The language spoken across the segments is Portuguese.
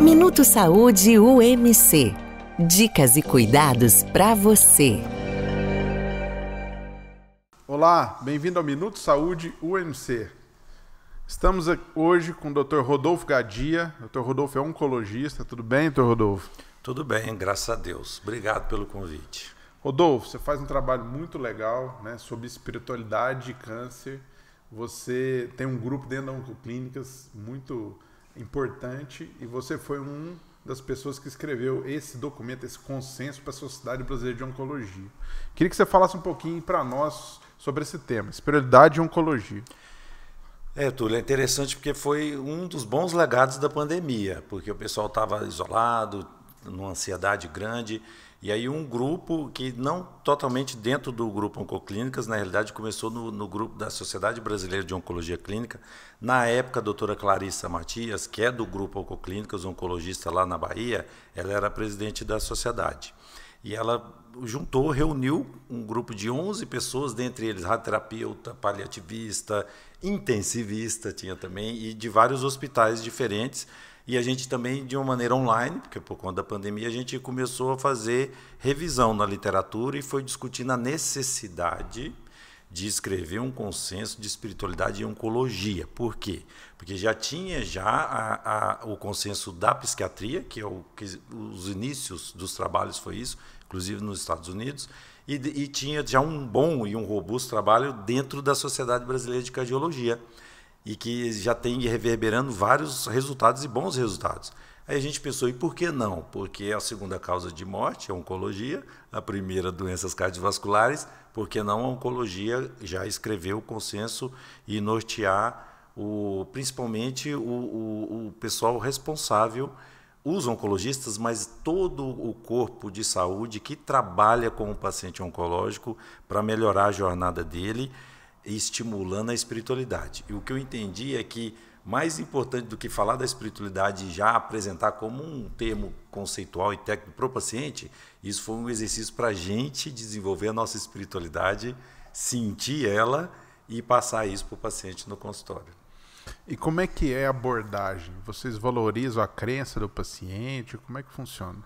Minuto Saúde UMC. Dicas e cuidados para você. Olá, bem-vindo ao Minuto Saúde UMC. Estamos hoje com o Dr. Rodolfo Gadia. Dr. Rodolfo é oncologista. Tudo bem, Dr. Rodolfo? Tudo bem, graças a Deus. Obrigado pelo convite. Rodolfo, você faz um trabalho muito legal, né, sobre espiritualidade e câncer. Você tem um grupo dentro da Oncoclínicas muito importante e você foi uma das pessoas que escreveu esse documento, esse consenso para a Sociedade Brasileira de Oncologia. Queria que você falasse um pouquinho para nós sobre esse tema, espiritualidade e oncologia. Túlio, é interessante porque foi um dos bons legados da pandemia, porque o pessoal estava isolado, numa ansiedade grande, e aí um grupo que não totalmente dentro do grupo Oncoclínicas, na realidade começou no grupo da Sociedade Brasileira de Oncologia Clínica. Na época, a doutora Clarissa Matias, que é do grupo Oncoclínicas, oncologista lá na Bahia, ela era presidente da sociedade. E ela reuniu um grupo de 11 pessoas, dentre eles radioterapeuta, paliativista, intensivista tinha também, e de vários hospitais diferentes. E a gente também, de uma maneira online, porque por conta da pandemia, a gente começou a fazer revisão na literatura e foi discutindo a necessidade de escrever um consenso de espiritualidade e oncologia. Por quê? Porque já tinha o consenso da psiquiatria, que os inícios dos trabalhos foi isso, inclusive nos Estados Unidos, e tinha já um bom e um robusto trabalho dentro da Sociedade Brasileira de Cardiologia, e que já tem reverberando vários resultados e bons resultados. Aí a gente pensou, e por que não? Porque é a segunda causa de morte, a oncologia, a primeira, doenças cardiovasculares, por que não a oncologia já escreveu o consenso e nortear principalmente o pessoal responsável, os oncologistas, mas todo o corpo de saúde que trabalha com o paciente oncológico para melhorar a jornada dele, estimulando a espiritualidade. E o que eu entendi é que, mais importante do que falar da espiritualidade e já apresentar como um termo conceitual e técnico para o paciente, isso foi um exercício para a gente desenvolver a nossa espiritualidade, sentir ela e passar isso para o paciente no consultório. E como é que é a abordagem? Vocês valorizam a crença do paciente? Como é que funciona?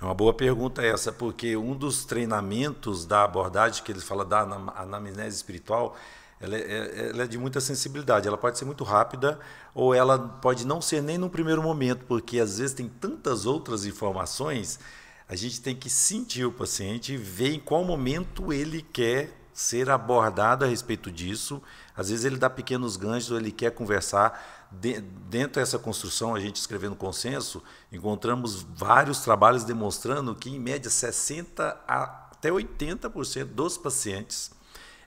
É uma boa pergunta essa, porque um dos treinamentos da abordagem que eles falam da anamnese espiritual, ela é de muita sensibilidade. Ela pode ser muito rápida ou ela pode não ser nem no primeiro momento, porque às vezes tem tantas outras informações, a gente tem que sentir o paciente e ver em qual momento ele quer ser abordado a respeito disso. Às vezes ele dá pequenos ganchos ou ele quer conversar. Dentro dessa construção, a gente escrevendo consenso, encontramos vários trabalhos demonstrando que, em média, 60% até 80% dos pacientes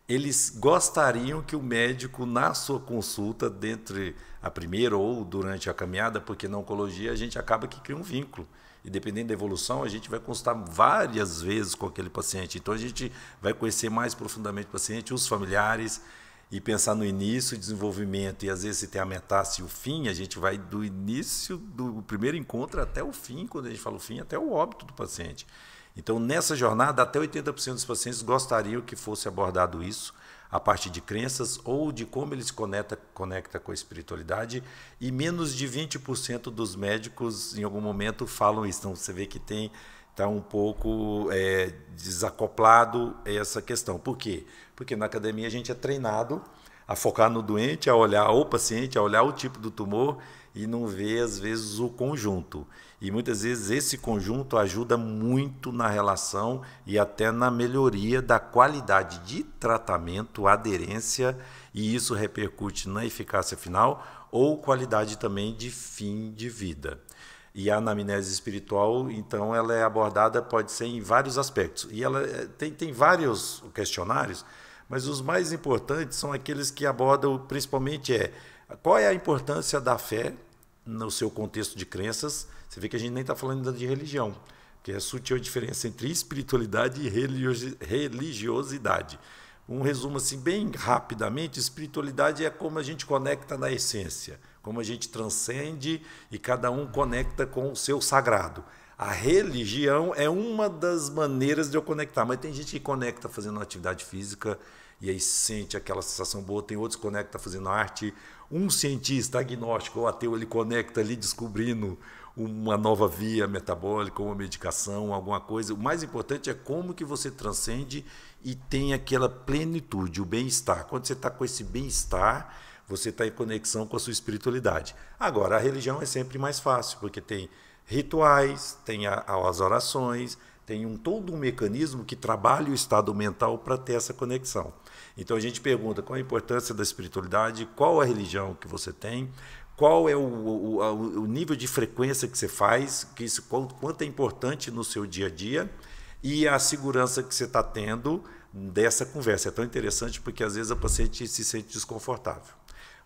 eles gostariam que o médico, na sua consulta, dentre a primeira ou durante a caminhada, porque na oncologia a gente acaba que cria um vínculo. E dependendo da evolução, a gente vai consultar várias vezes com aquele paciente. Então, a gente vai conhecer mais profundamente o paciente, os familiares, e pensar no início, desenvolvimento, e às vezes se tem a metástase e o fim, a gente vai do início do primeiro encontro até o fim, quando a gente fala o fim, até o óbito do paciente. Então, nessa jornada, até 80% dos pacientes gostariam que fosse abordado isso, a partir de crenças ou de como ele se conecta com a espiritualidade, e menos de 20% dos médicos, em algum momento, falam isso. Então, você vê que está um pouco desacoplado essa questão. Por quê? Porque na academia a gente é treinado a focar no doente, a olhar o paciente, a olhar o tipo do tumor e não ver, às vezes, o conjunto. E muitas vezes esse conjunto ajuda muito na relação e até na melhoria da qualidade de tratamento, aderência, e isso repercute na eficácia final ou qualidade também de fim de vida. E a anamnese espiritual, então, ela é abordada, pode ser em vários aspectos. E ela tem vários questionários, mas os mais importantes são aqueles que abordam, principalmente, qual é a importância da fé no seu contexto de crenças. Você vê que a gente nem está falando ainda de religião, que é sutil a diferença entre espiritualidade e religiosidade. Um resumo assim, bem rapidamente: espiritualidade é como a gente conecta na essência, como a gente transcende e cada um conecta com o seu sagrado. A religião é uma das maneiras de eu conectar, mas tem gente que conecta fazendo uma atividade física e aí sente aquela sensação boa, tem outros que conecta fazendo arte. Um cientista agnóstico ou ateu, ele conecta ali descobrindo uma nova via metabólica, uma medicação, alguma coisa. O mais importante é como que você transcende e tem aquela plenitude, o bem-estar. Quando você está com esse bem-estar, você está em conexão com a sua espiritualidade. Agora, a religião é sempre mais fácil, porque tem rituais, tem as orações, tem todo um mecanismo que trabalha o estado mental para ter essa conexão. Então a gente pergunta qual a importância da espiritualidade, qual a religião que você tem, qual é o nível de frequência que você faz, quanto é importante no seu dia a dia e a segurança que você está tendo dessa conversa. É tão interessante porque às vezes a paciente se sente desconfortável.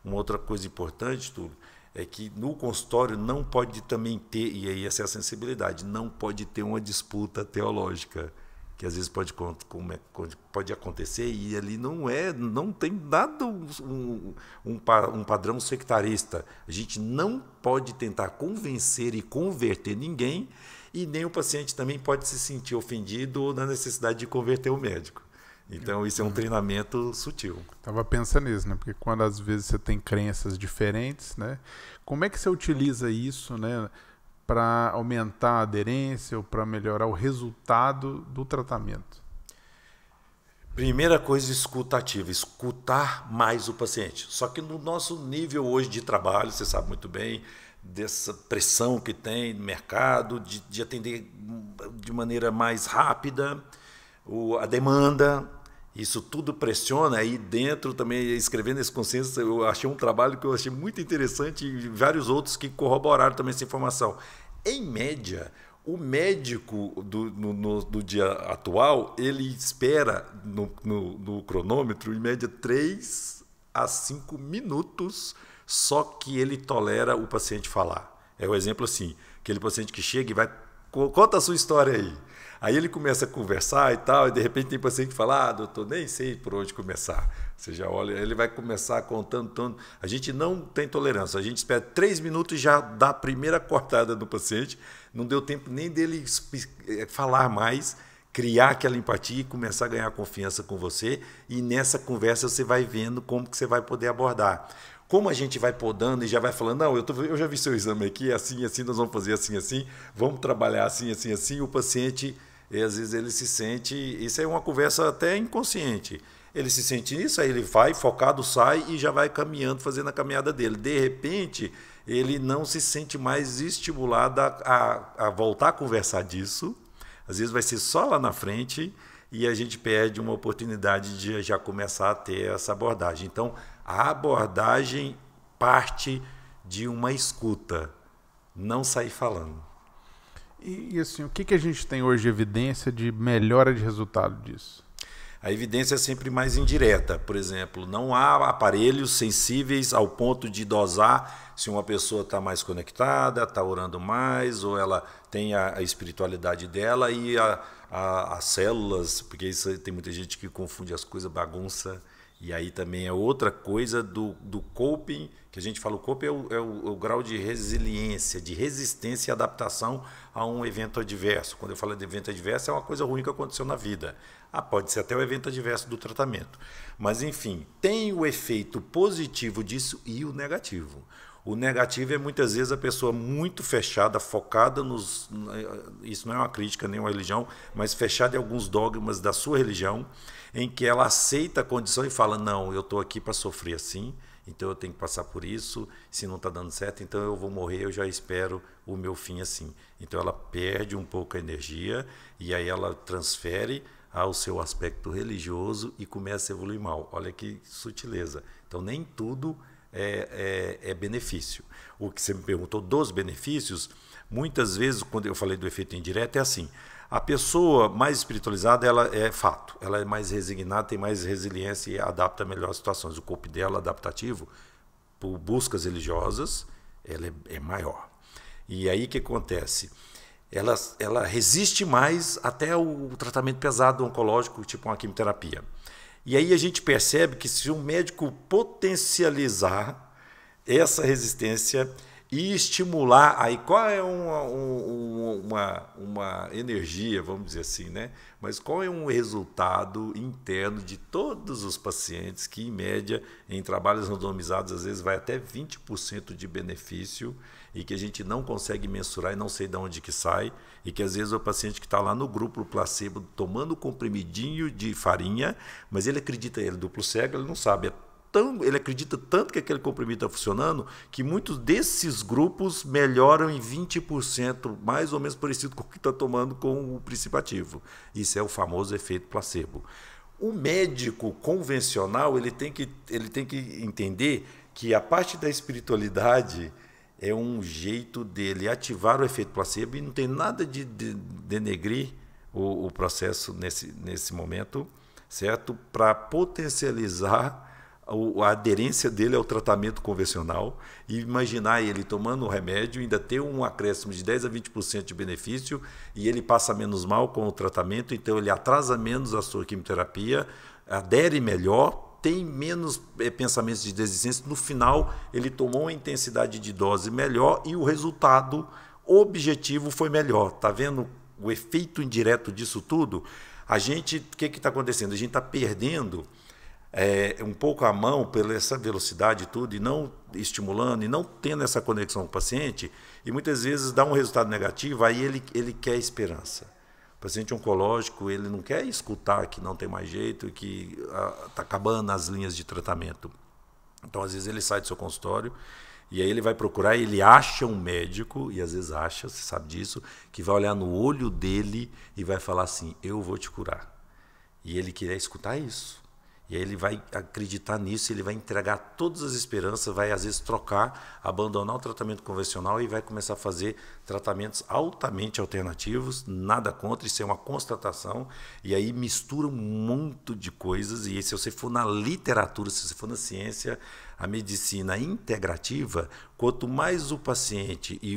Uma outra coisa importante, Túlio, é que no consultório não pode também ter, e aí essa é a sensibilidade, não pode ter uma disputa teológica, que às vezes pode acontecer e ali não tem nada um padrão sectarista. A gente não pode tentar convencer e converter ninguém e nem o paciente também pode se sentir ofendido ou na necessidade de converter o médico. Então, isso é um treinamento sutil. Estava pensando nisso, né? Porque quando às vezes você tem crenças diferentes, né? Como é que você utiliza isso, né? Para aumentar a aderência ou para melhorar o resultado do tratamento? Primeira coisa, escuta ativa, escutar mais o paciente. Só que no nosso nível hoje de trabalho, você sabe muito bem, dessa pressão que tem no mercado, de atender de maneira mais rápida, a demanda, isso tudo pressiona. Aí dentro também, escrevendo esse consenso, eu achei um trabalho que eu achei muito interessante e vários outros que corroboraram também essa informação. Em média, o médico do dia atual, ele espera no cronômetro, em média, 3 a 5 minutos, só que ele tolera o paciente falar. É o exemplo assim, aquele paciente que chega e vai, conta a sua história aí. Aí ele começa a conversar e tal, e de repente tem paciente que fala, doutor, nem sei por onde começar. Você já olha, ele vai começar contando. A gente não tem tolerância, a gente espera 3 minutos e já dá a primeira cortada no paciente, não deu tempo nem dele falar mais, criar aquela empatia e começar a ganhar confiança com você, e nessa conversa você vai vendo como que você vai poder abordar. Como a gente vai podando e já vai falando, não, eu já vi seu exame aqui, assim, assim, nós vamos fazer assim, assim, vamos trabalhar assim, assim, assim, o paciente, às vezes ele se sente, isso é uma conversa até inconsciente, ele se sente nisso, aí ele vai, focado, sai e já vai caminhando, fazendo a caminhada dele. De repente, ele não se sente mais estimulado a voltar a conversar disso, às vezes vai ser só lá na frente e a gente perde uma oportunidade de já começar a ter essa abordagem. Então, a abordagem parte de uma escuta, não sair falando. E assim, o que a gente tem hoje de evidência de melhora de resultado disso? A evidência é sempre mais indireta. Por exemplo, não há aparelhos sensíveis ao ponto de dosar se uma pessoa está mais conectada, está orando mais, ou ela tem a espiritualidade dela e as células, porque isso, tem muita gente que confunde as coisas, bagunça. E aí também é outra coisa do coping, que a gente fala, o coping é o grau de resiliência, de resistência e adaptação a um evento adverso. Quando eu falo de evento adverso, é uma coisa ruim que aconteceu na vida. Pode ser até o evento adverso do tratamento. Mas, enfim, tem o efeito positivo disso e o negativo. O negativo é muitas vezes a pessoa muito fechada, focada nos... Isso não é uma crítica nem uma religião, mas fechada em alguns dogmas da sua religião, em que ela aceita a condição e fala, não, eu estou aqui para sofrer assim, então eu tenho que passar por isso, se não está dando certo, então eu vou morrer, eu já espero o meu fim assim. Então ela perde um pouco a energia e aí ela transfere ao seu aspecto religioso e começa a evoluir mal. Olha que sutileza. Então nem tudo é benefício. O que você me perguntou dos benefícios, muitas vezes, quando eu falei do efeito indireto, é assim, a pessoa mais espiritualizada, ela é fato, ela é mais resignada, tem mais resiliência e adapta melhor as situações. O corpo dela, adaptativo, por buscas religiosas, ela é maior. E aí o que acontece? Ela resiste mais até o tratamento pesado oncológico, tipo uma quimioterapia. E aí a gente percebe que se o médico potencializar essa resistência, e estimular. Aí qual é uma energia, vamos dizer assim, né? Mas qual é um resultado interno de todos os pacientes que, em média, em trabalhos randomizados, às vezes vai até 20% de benefício e que a gente não consegue mensurar e não sei de onde que sai, e que às vezes o paciente que está lá no grupo placebo tomando comprimidinho de farinha, mas ele acredita, ele é duplo cego, ele não sabe, ele acredita tanto que aquele comprimido está funcionando que muitos desses grupos melhoram em 20%, mais ou menos parecido com o que está tomando com o princípio ativo. Isso é o famoso efeito placebo. O médico convencional ele tem que entender que a parte da espiritualidade é um jeito dele ativar o efeito placebo e não tem nada de denegrir o processo nesse momento, certo? Para potencializar a aderência dele ao tratamento convencional e imaginar ele tomando o remédio, ainda ter um acréscimo de 10% a 20% de benefício e ele passa menos mal com o tratamento, então ele atrasa menos a sua quimioterapia, adere melhor, tem menos pensamentos de desistência. No final, ele tomou uma intensidade de dose melhor e o resultado objetivo foi melhor. Está vendo o efeito indireto disso tudo? O que está acontecendo? A gente está perdendo um pouco a mão pela essa velocidade e tudo, e não estimulando, e não tendo essa conexão com o paciente, e muitas vezes dá um resultado negativo, aí ele quer esperança. O paciente oncológico, ele não quer escutar que não tem mais jeito, que está acabando as linhas de tratamento. Então, às vezes, ele sai do seu consultório, e aí ele vai procurar, ele acha um médico, e às vezes acha, você sabe disso, que vai olhar no olho dele e vai falar assim, eu vou te curar. E ele queria escutar isso. E aí ele vai acreditar nisso, ele vai entregar todas as esperanças, vai às vezes trocar, abandonar o tratamento convencional e vai começar a fazer tratamentos altamente alternativos, nada contra, isso é uma constatação, e aí mistura um monte de coisas, e se você for na literatura, se você for na ciência, a medicina integrativa, quanto mais o paciente e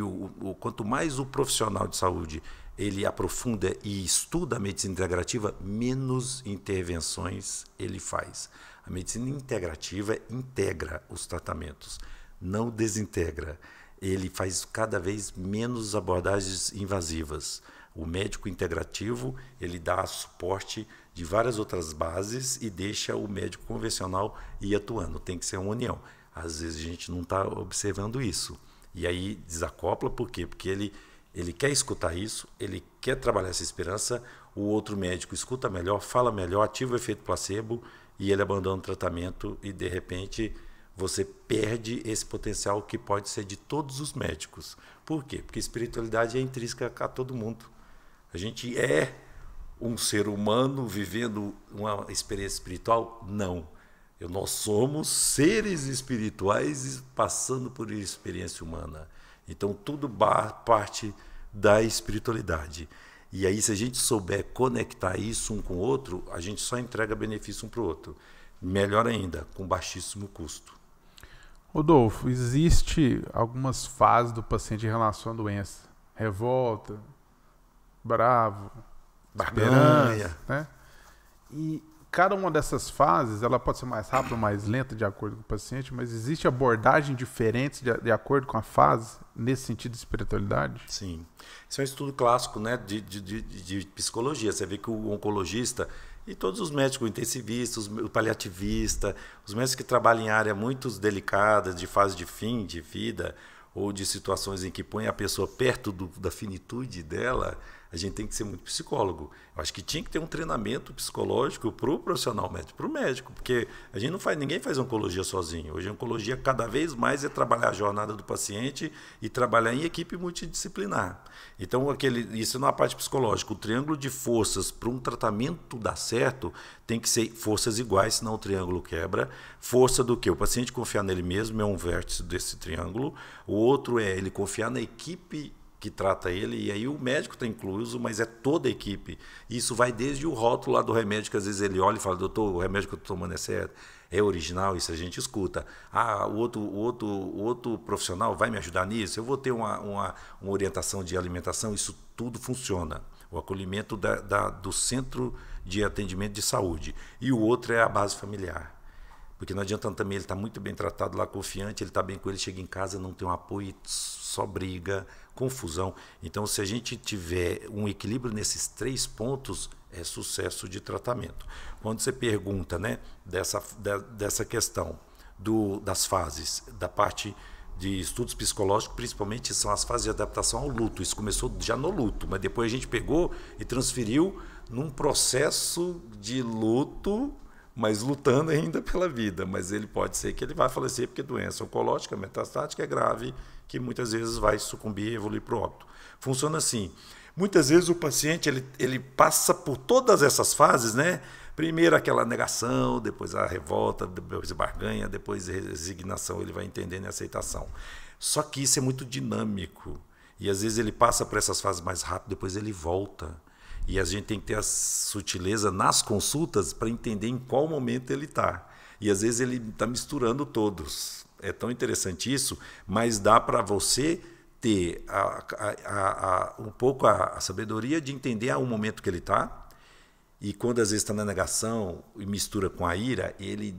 quanto mais o profissional de saúde ele aprofunda e estuda a medicina integrativa, menos intervenções ele faz. A medicina integrativa integra os tratamentos, não desintegra. Ele faz cada vez menos abordagens invasivas. O médico integrativo, ele dá suporte de várias outras bases e deixa o médico convencional ir atuando. Tem que ser uma união. Às vezes a gente não está observando isso. E aí desacopla, por quê? Porque ele quer escutar isso, ele quer trabalhar essa esperança, o outro médico escuta melhor, fala melhor, ativa o efeito placebo e ele abandona o tratamento e, de repente, você perde esse potencial que pode ser de todos os médicos. Por quê? Porque a espiritualidade é intrínseca a todo mundo. A gente é um ser humano vivendo uma experiência espiritual? Não. Nós somos seres espirituais passando por experiência humana. Então, tudo parte da espiritualidade. E aí, se a gente souber conectar isso um com o outro, a gente só entrega benefício um para o outro. Melhor ainda, com baixíssimo custo. Rodolfo, existe algumas fases do paciente em relação à doença. Revolta, bravo, esperança, né? E cada uma dessas fases, ela pode ser mais rápida ou mais lenta de acordo com o paciente, mas existe abordagem diferente de acordo com a fase, nesse sentido de espiritualidade? Sim. Isso é um estudo clássico, né, de psicologia. Você vê que o oncologista e todos os médicos intensivistas, o paliativista, os médicos que trabalham em área muito delicada, de fase de fim de vida, ou de situações em que põe a pessoa perto da finitude dela, a gente tem que ser muito psicólogo. Eu acho que tinha que ter um treinamento psicológico para o profissional médico, para o médico, porque a gente não faz, ninguém faz oncologia sozinho. Hoje a oncologia cada vez mais é trabalhar a jornada do paciente e trabalhar em equipe multidisciplinar. Então, isso na parte psicológica. O triângulo de forças para um tratamento dar certo tem que ser forças iguais, senão o triângulo quebra. Força do quê? O paciente confiar nele mesmo é um vértice desse triângulo. O outro é ele confiar na equipe que trata ele, e aí o médico está incluso, mas é toda a equipe. Isso vai desde o rótulo lá do remédio, que às vezes ele olha e fala, doutor, o remédio que eu estou tomando é original, isso a gente escuta. O outro profissional vai me ajudar nisso? Eu vou ter uma orientação de alimentação? Isso tudo funciona. O acolhimento do centro de atendimento de saúde. E o outro é a base familiar. Porque não adianta também ele estar muito bem tratado lá, confiante, ele está bem com ele, chega em casa, não tem um apoio, só briga, confusão. Então, se a gente tiver um equilíbrio nesses 3 pontos, é sucesso de tratamento. Quando você pergunta, né, dessa questão das fases, da parte de estudos psicológicos, principalmente são as fases de adaptação ao luto. Isso começou já no luto, mas depois a gente pegou e transferiu num processo de luto, mas lutando ainda pela vida. Mas ele pode ser que ele vai falecer porque doença oncológica, metastática é grave, que muitas vezes vai sucumbir e evoluir para o óbito. Funciona assim. Muitas vezes o paciente ele passa por todas essas fases, né? Primeiro aquela negação, depois a revolta, depois a barganha, depois a resignação, ele vai entendendo a aceitação. Só que isso é muito dinâmico. E às vezes ele passa por essas fases mais rápido, depois ele volta. E a gente tem que ter a sutileza nas consultas para entender em qual momento ele está. E às vezes ele está misturando todos. É tão interessante isso, mas dá para você ter um pouco a sabedoria de entender o momento que ele está. E quando às vezes está na negação e mistura com a ira, ele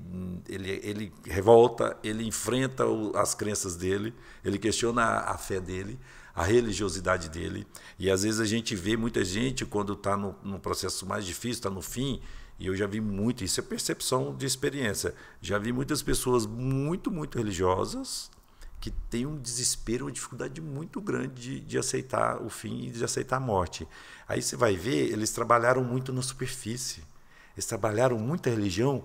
revolta, ele enfrenta as crenças dele, ele questiona a fé dele, a religiosidade dele. E às vezes a gente vê muita gente, quando está no processo mais difícil, está no fim, e eu já vi muito, isso é percepção de experiência, já vi muitas pessoas muito, muito religiosas que têm um desespero, uma dificuldade muito grande de aceitar o fim e de aceitar a morte. Aí você vai ver, eles trabalharam muito na superfície, eles trabalharam muito a religião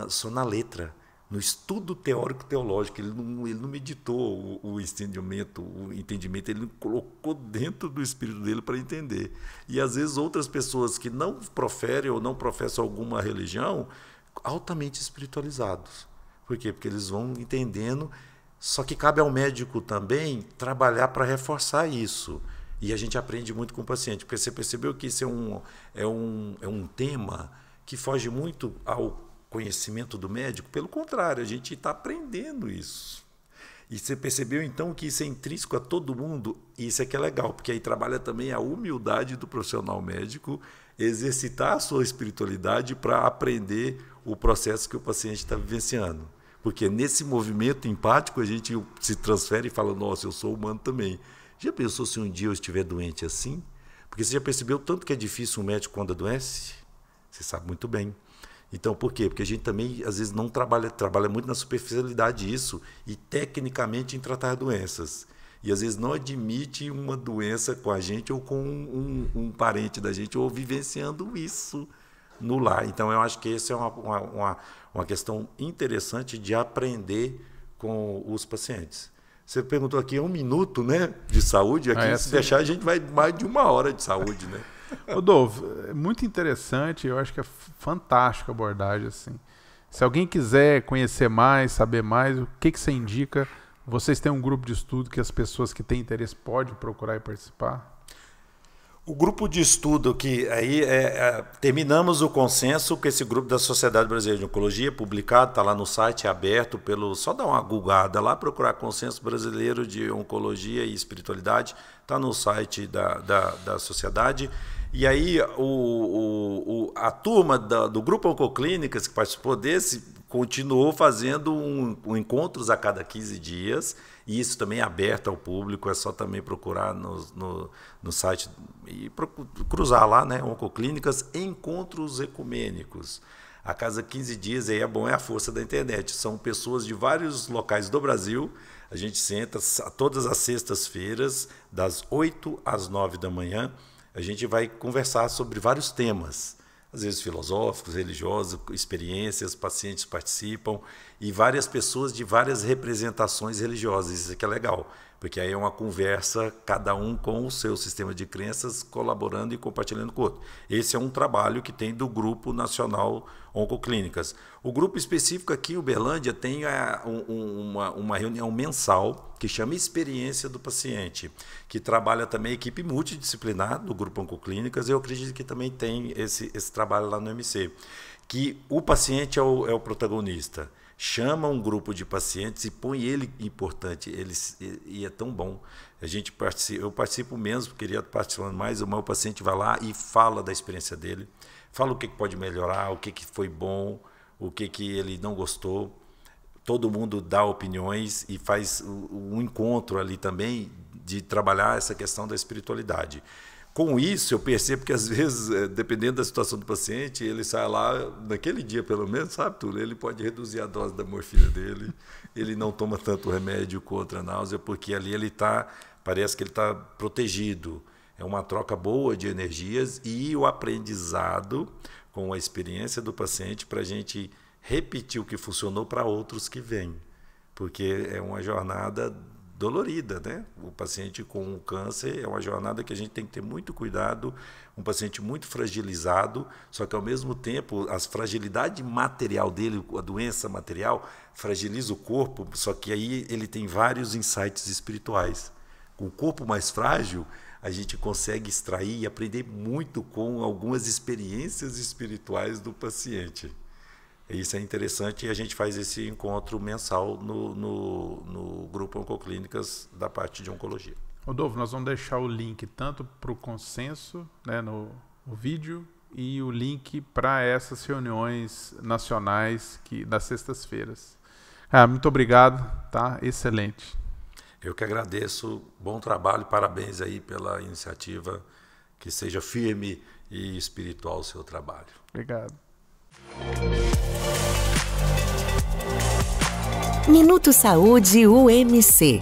só na letra, no estudo teórico-teológico. Ele não meditou o entendimento, ele colocou dentro do espírito dele para entender. E às vezes outras pessoas que não proferem ou não professam alguma religião, altamente espiritualizados. Por quê? Porque eles vão entendendo, só que cabe ao médico também trabalhar para reforçar isso. E a gente aprende muito com o paciente, porque você percebeu que isso é um tema que foge muito ao conhecimento do médico. Pelo contrário, a gente está aprendendo isso. E você percebeu então que isso é intrínseco a todo mundo, e isso é que é legal, porque aí trabalha também a humildade do profissional médico, exercitar a sua espiritualidade para aprender o processo que o paciente está vivenciando. Porque nesse movimento empático a gente se transfere e fala, nossa, eu sou humano também. Já pensou se um dia eu estiver doente assim? Porque você já percebeu tanto que é difícil um médico quando adoece? Você sabe muito bem. Então, por quê? Porque a gente também, às vezes, não trabalha muito na superficialidade isso, e tecnicamente em tratar doenças. E, às vezes, não admite uma doença com a gente ou com um parente da gente, ou vivenciando isso no lar. Então, eu acho que essa é uma questão interessante de aprender com os pacientes. Você perguntou aqui 1 minuto, né, de saúde. Aqui, se deixar, a gente vai mais de 1 hora de saúde, né? Rodolfo, é muito interessante, eu acho que é fantástica a abordagem, assim. Se alguém quiser conhecer mais, saber mais, o que você indica? Vocês têm um grupo de estudo que as pessoas que têm interesse podem procurar e participar? O grupo de estudo que aí terminamos o consenso com esse grupo da Sociedade Brasileira de Oncologia, publicado, está lá no site, é aberto, só dá uma googada lá, procurar Consenso Brasileiro de Oncologia e Espiritualidade, está no site da Sociedade. E aí a turma do Grupo Oncoclínicas, que participou desse, continuou fazendo encontros a cada 15 dias, e isso também é aberto ao público, é só também procurar no site e cruzar lá, né? Oncoclínicas, encontros ecumênicos. A cada 15 dias, aí é a força da internet. São pessoas de vários locais do Brasil. A gente senta todas as sextas-feiras, das 8 às 9 da manhã. A gente vai conversar sobre vários temas, às vezes filosóficos, religiosos, experiências, pacientes participam, e várias pessoas de várias representações religiosas. Isso aqui é legal, porque aí é uma conversa, cada um com o seu sistema de crenças, colaborando e compartilhando com o outro. Esse é um trabalho que tem do Grupo Nacional Oncoclínicas. O grupo específico aqui em Uberlândia tem uma reunião mensal que chama Experiência do Paciente, que trabalha também a equipe multidisciplinar do Grupo Oncoclínicas. Eu acredito que também tem esse trabalho lá no MC, que o paciente é o protagonista. Chama um grupo de pacientes e põe ele importante, e é tão bom. Eu participo mesmo, queria participar mais, o meu paciente vai lá e fala da experiência dele, fala o que pode melhorar, o que foi bom, o que ele não gostou. Todo mundo dá opiniões e faz um encontro ali também de trabalhar essa questão da espiritualidade. Com isso, eu percebo que, às vezes, dependendo da situação do paciente, ele sai lá, naquele dia pelo menos, sabe, Túlio? Ele pode reduzir a dose da morfina dele, ele não toma tanto remédio contra a náusea, porque ali parece que ele está protegido. É uma troca boa de energias e o aprendizado com a experiência do paciente para a gente repetir o que funcionou para outros que vêm, porque é uma jornada dolorida, né? O paciente com câncer é uma jornada que a gente tem que ter muito cuidado, um paciente muito fragilizado, só que ao mesmo tempo a fragilidade material dele, a doença material, fragiliza o corpo, só que aí ele tem vários insights espirituais. Com o corpo mais frágil, a gente consegue extrair e aprender muito com algumas experiências espirituais do paciente. Isso é interessante e a gente faz esse encontro mensal no Grupo Oncoclínicas da parte de oncologia. Rodolfo, nós vamos deixar o link tanto para o consenso, né, no vídeo, e o link para essas reuniões nacionais das sextas-feiras. Muito obrigado, tá? Excelente. Eu que agradeço, bom trabalho, parabéns aí pela iniciativa, que seja firme e espiritual o seu trabalho. Obrigado. Minuto Saúde UMC.